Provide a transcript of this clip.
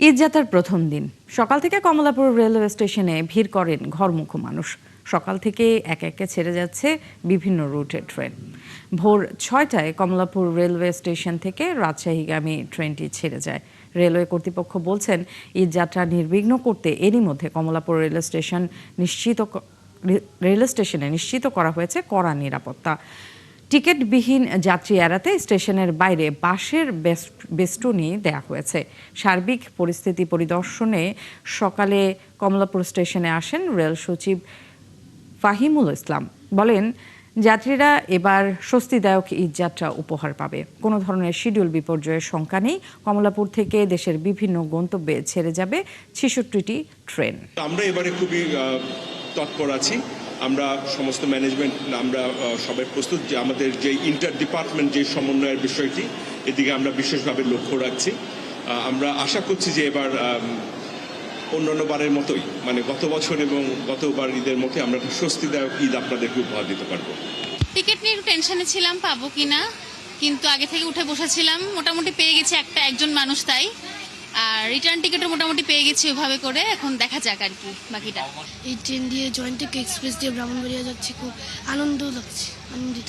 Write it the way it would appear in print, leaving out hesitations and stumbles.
ঈদযাত্রার প্রথম দিন সকাল থেকে কমলাপুর রেলওয়ে স্টেশনে ভিড় করেন ঘরমুখো মানুষ। সকাল থেকে একে একে ছেড়ে যাচ্ছে বিভিন্ন রুটের ট্রেন। ভোর 6টায় কমলাপুর রেলওয়ে স্টেশন থেকে রাজশাহীগামী ট্রেনটি ছেড়ে যায়। রেলওয়ে কর্তৃপক্ষ বলছেন, ঈদযাত্রা নির্বিঘ্ন করতে এরই মধ্যে কমলাপুর রেল স্টেশনে নিশ্চিত করা হয়েছে কড়া নিরাপত্তা। টিকিটবিহীন যাত্রী এড়াতে স্টেশনের বাইরে বাঁশের বেষ্টনী দেয়া হয়েছে। সার্বিক পরিস্থিতি পরিদর্শনে সকালে কমলাপুর স্টেশনে আসেন রেল সচিব ফাহিমুল ইসলাম। বলেন, যাত্রীরা এবার স্বস্তিদায়ক ঈদযাত্রা উপহার পাবে। কোনো ধরনের শিডিউল বিপর্যয়ের শঙ্কা নেই। কমলাপুর থেকে দেশের বিভিন্ন গন্তব্যে ছেড়ে যাবে 66টি ট্রেন। আমরা এবারে খুবই তৎপর আছি। আমরা সমস্ত ম্যানেজমেন্ট আমরা সবাই প্রস্তুত যে আমাদের যে ইন্টার ডিপার্টমেন্ট যে সমন্বয়ের বিষয়টি এদিকে আমরা বিশেষভাবে লক্ষ্য রাখছি। আমরা আশা করছি যে এবার অন্যান্য বারের মতোই মানে গত বছর এবং গতবার ঈদের মতোই আমরা স্বস্তিদায়ক ঈদ আপনাদেরকে উপহার দিতে পারবো। টিকিট নিয়ে একটু টেনশনে ছিলাম পাবো কিনা, কিন্তু আগে থেকে উঠে বসেছিলাম, মোটামুটি পেয়ে গেছি একজন মানুষ তাই। আর রিটার্ন টিকিটও মোটামুটি পেয়ে গেছি ওইভাবে করে, এখন দেখা যাক আর কি বাকিটা। এই ট্রেন দিয়ে জয়ন্তিক এক্সপ্রেস দিয়ে ব্রাহ্মণবাড়িয়া যাচ্ছি, খুব আনন্দিত।